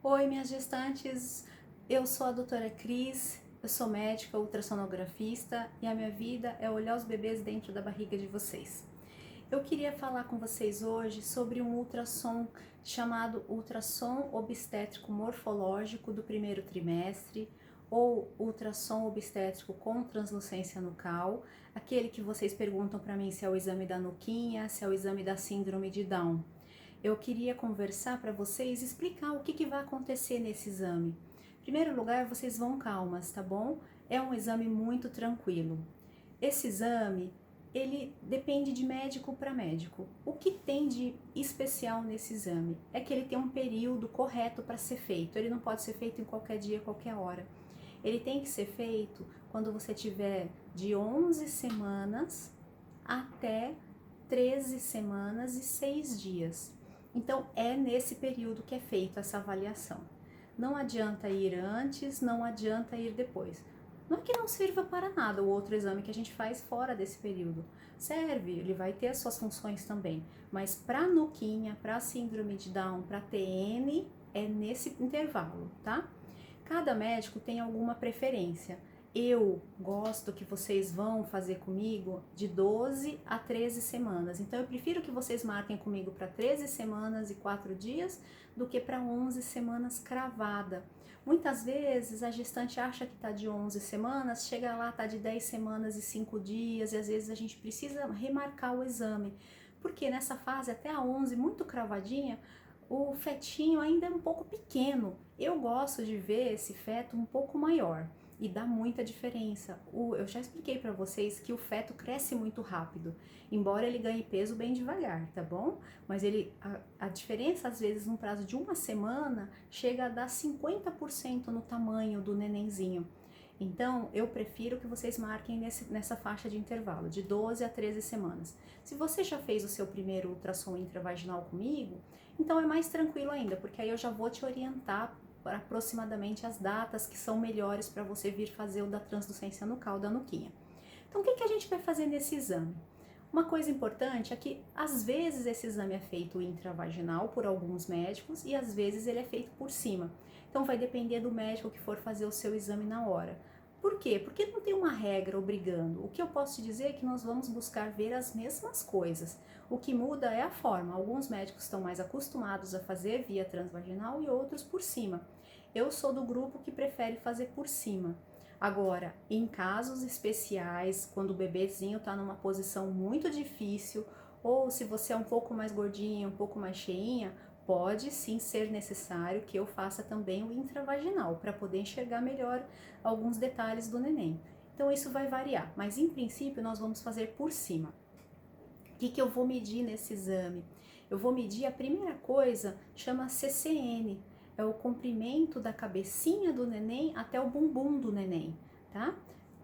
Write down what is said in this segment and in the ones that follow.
Oi, minhas gestantes, eu sou a doutora Cris, eu sou médica ultrassonografista e a minha vida é olhar os bebês dentro da barriga de vocês. Eu queria falar com vocês hoje sobre um ultrassom chamado ultrassom obstétrico morfológico do primeiro trimestre ou ultrassom obstétrico com translucência nucal, aquele que vocês perguntam para mim se é o exame da nuquinha, se é o exame da síndrome de Down. Eu queria conversar para vocês, explicar o que vai acontecer nesse exame. Em primeiro lugar, vocês vão calmas, tá bom? É um exame muito tranquilo. Esse exame, ele depende de médico para médico. O que tem de especial nesse exame é que ele tem um período correto para ser feito. Ele não pode ser feito em qualquer dia, qualquer hora. Ele tem que ser feito quando você tiver de 11 semanas até 13 semanas e 6 dias. Então, é nesse período que é feita essa avaliação. Não adianta ir antes, não adianta ir depois. Não é que não sirva para nada o outro exame que a gente faz fora desse período. Serve, ele vai ter as suas funções também. Mas para nuquinha, para síndrome de Down, para TN, é nesse intervalo, tá? Cada médico tem alguma preferência. Eu gosto que vocês vão fazer comigo de 12 a 13 semanas. Então, eu prefiro que vocês marquem comigo para 13 semanas e 4 dias do que para 11 semanas cravada. Muitas vezes a gestante acha que está de 11 semanas, chega lá, está de 10 semanas e 5 dias, e às vezes a gente precisa remarcar o exame. Porque nessa fase, até a 11, muito cravadinha, o fetinho ainda é um pouco pequeno. Eu gosto de ver esse feto um pouco maior. E dá muita diferença. Eu já expliquei para vocês que o feto cresce muito rápido, embora ele ganhe peso bem devagar, tá bom? Mas a diferença, às vezes, no prazo de uma semana, chega a dar 50% no tamanho do nenenzinho. Então, eu prefiro que vocês marquem nessa faixa de intervalo, de 12 a 13 semanas. Se você já fez o seu primeiro ultrassom intravaginal comigo, então é mais tranquilo ainda, porque aí eu já vou te orientar para aproximadamente as datas que são melhores para você vir fazer o da translucência nucal da nuquinha. Então, o que a gente vai fazer nesse exame? Uma coisa importante é que, às vezes, esse exame é feito intravaginal por alguns médicos e, às vezes, ele é feito por cima. Então, vai depender do médico que for fazer o seu exame na hora. Por quê? Porque não tem uma regra obrigando. O que eu posso te dizer é que nós vamos buscar ver as mesmas coisas. O que muda é a forma. Alguns médicos estão mais acostumados a fazer via transvaginal e outros por cima. Eu sou do grupo que prefere fazer por cima. Agora, em casos especiais, quando o bebezinho está numa posição muito difícil, ou se você é um pouco mais gordinha, um pouco mais cheinha, pode sim ser necessário que eu faça também o intravaginal, para poder enxergar melhor alguns detalhes do neném. Então isso vai variar, mas em princípio nós vamos fazer por cima. O que eu vou medir nesse exame? Eu vou medir, a primeira coisa chama CCN, é o comprimento da cabecinha do neném até o bumbum do neném, tá?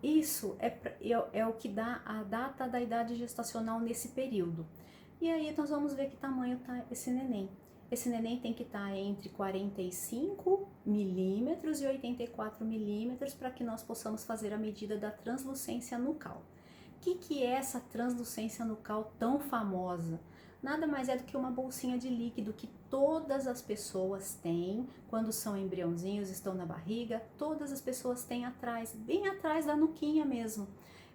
Isso é o que dá a data da idade gestacional nesse período. E aí nós vamos ver que tamanho tá esse neném. Esse neném tem que estar entre 45 milímetros e 84 milímetros para que nós possamos fazer a medida da translucência nucal. O que é essa translucência nucal tão famosa? Nada mais é do que uma bolsinha de líquido que todas as pessoas têm quando são embriãozinhos, estão na barriga, todas as pessoas têm atrás, bem atrás da nuquinha mesmo.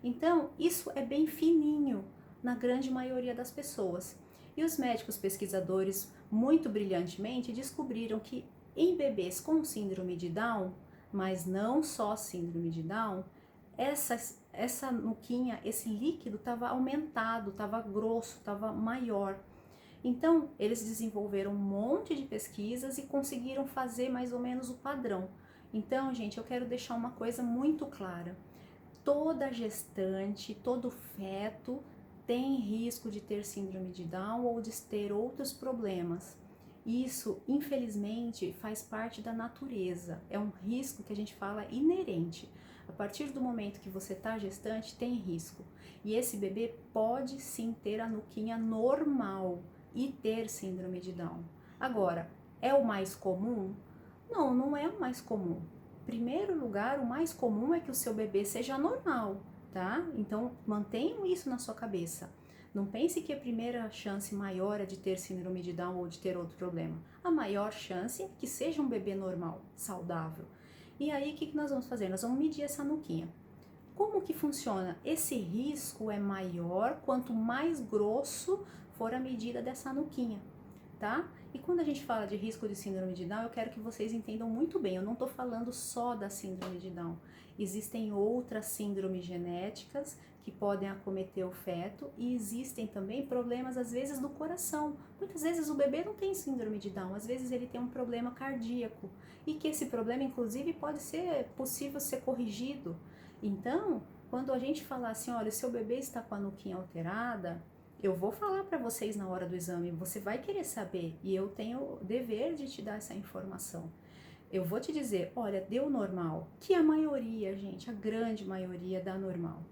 Então, isso é bem fininho na grande maioria das pessoas. E os médicos pesquisadores, muito brilhantemente, descobriram que em bebês com síndrome de Down, mas não só síndrome de Down, essa nuquinha, esse líquido estava aumentado, estava grosso, estava maior. Então, eles desenvolveram um monte de pesquisas e conseguiram fazer mais ou menos o padrão. Então, gente, eu quero deixar uma coisa muito clara. Toda gestante, todo feto tem risco de ter síndrome de Down ou de ter outros problemas. Isso, infelizmente, faz parte da natureza. É um risco que a gente fala inerente. A partir do momento que você está gestante, tem risco. E esse bebê pode sim ter a nuquinha normal e ter síndrome de Down. Agora, é o mais comum? Não, não é o mais comum. Em primeiro lugar, o mais comum é que o seu bebê seja normal, tá? Então, mantenham isso na sua cabeça. Não pense que a primeira chance maior é de ter síndrome de Down ou de ter outro problema. A maior chance é que seja um bebê normal, saudável. E aí, o que nós vamos fazer? Nós vamos medir essa nuquinha. Como que funciona? Esse risco é maior quanto mais grosso for a medida dessa nuquinha, tá? E quando a gente fala de risco de síndrome de Down, eu quero que vocês entendam muito bem. Eu não estou falando só da síndrome de Down. Existem outras síndromes genéticas que podem acometer o feto e existem também problemas, às vezes, do coração. Muitas vezes o bebê não tem síndrome de Down, às vezes ele tem um problema cardíaco e que esse problema, inclusive, pode ser possível ser corrigido. Então, quando a gente falar assim, olha, seu bebê está com a nuquinha alterada, eu vou falar para vocês na hora do exame, você vai querer saber e eu tenho o dever de te dar essa informação. Eu vou te dizer, olha, deu normal, que a maioria, gente, a grande maioria dá normal.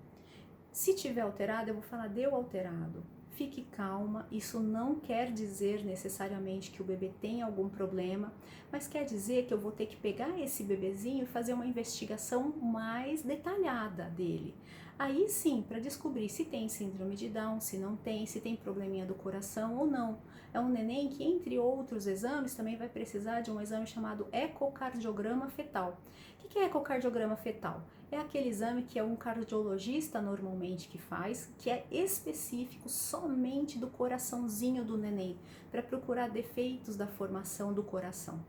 Se tiver alterado, eu vou falar, deu alterado. Fique calma, isso não quer dizer necessariamente que o bebê tem algum problema, mas quer dizer que eu vou ter que pegar esse bebezinho e fazer uma investigação mais detalhada dele. Aí sim, para descobrir se tem síndrome de Down, se não tem, se tem probleminha do coração ou não. É um neném que, entre outros exames, também vai precisar de um exame chamado ecocardiograma fetal. O que é ecocardiograma fetal? É aquele exame que é um cardiologista normalmente que faz, que é específico somente do coraçãozinho do neném, para procurar defeitos da formação do coração.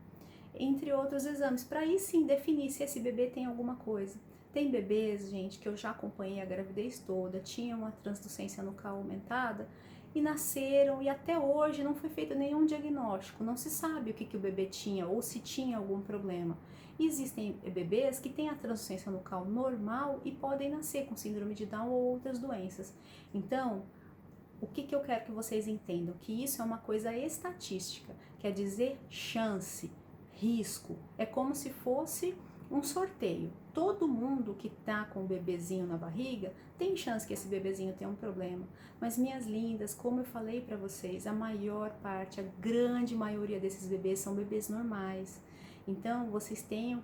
Entre outros exames, para aí sim definir se esse bebê tem alguma coisa. Tem bebês, gente, que eu já acompanhei a gravidez toda, tinham uma translucência nucal aumentada e nasceram e até hoje não foi feito nenhum diagnóstico, não se sabe o que o bebê tinha ou se tinha algum problema. E existem bebês que têm a translucência nucal normal e podem nascer com síndrome de Down ou outras doenças. Então, o que eu quero que vocês entendam? Que isso é uma coisa estatística, quer dizer chance, risco. É como se fosse um sorteio. Todo mundo que tá com o bebezinho na barriga tem chance que esse bebezinho tenha um problema. Mas minhas lindas, como eu falei para vocês, a maior parte, a grande maioria desses bebês são bebês normais. Então, vocês tenham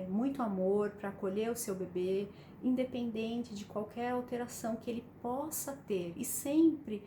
muito amor para acolher o seu bebê, independente de qualquer alteração que ele possa ter. E sempre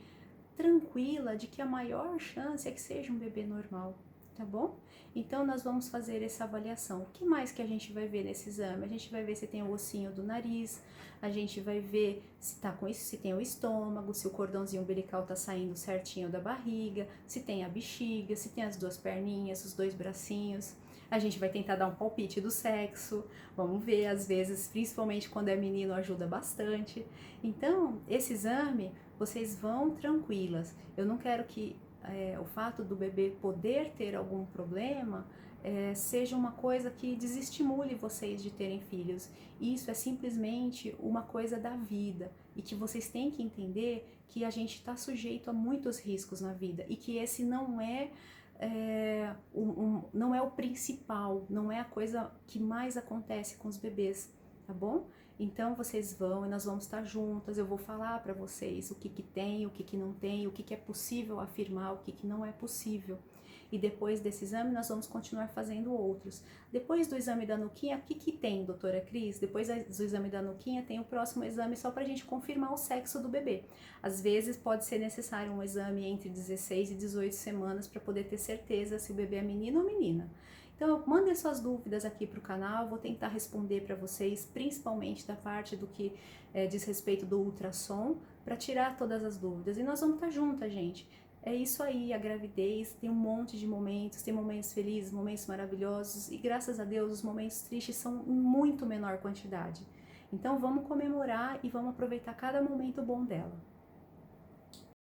tranquila de que a maior chance é que seja um bebê normal, tá bom? Então, nós vamos fazer essa avaliação. O que mais que a gente vai ver nesse exame? A gente vai ver se tem o ossinho do nariz, a gente vai ver se tá com isso, se tem o estômago, se o cordãozinho umbilical tá saindo certinho da barriga, se tem a bexiga, se tem as duas perninhas, os dois bracinhos. A gente vai tentar dar um palpite do sexo, vamos ver, às vezes, principalmente quando é menino, ajuda bastante. Então, esse exame, vocês vão tranquilas. Eu não quero que o fato do bebê poder ter algum problema seja uma coisa que desestimule vocês de terem filhos. Isso é simplesmente uma coisa da vida e que vocês têm que entender que a gente está sujeito a muitos riscos na vida e que esse não é não é o principal, não é a coisa que mais acontece com os bebês, tá bom? Então vocês vão e nós vamos estar juntas, eu vou falar para vocês o que tem, o que não tem, o que é possível afirmar, o que não é possível. E depois desse exame nós vamos continuar fazendo outros. Depois do exame da nuquinha, o que tem, doutora Cris? Depois do exame da nuquinha tem o próximo exame só para a gente confirmar o sexo do bebê. Às vezes pode ser necessário um exame entre 16 e 18 semanas para poder ter certeza se o bebê é menino ou menina. Então, mandem suas dúvidas aqui para o canal, vou tentar responder para vocês, principalmente da parte do que diz respeito do ultrassom, para tirar todas as dúvidas. E nós vamos estar juntas, gente. É isso aí, a gravidez tem um monte de momentos, tem momentos felizes, momentos maravilhosos e graças a Deus os momentos tristes são em muito menor quantidade. Então vamos comemorar e vamos aproveitar cada momento bom dela.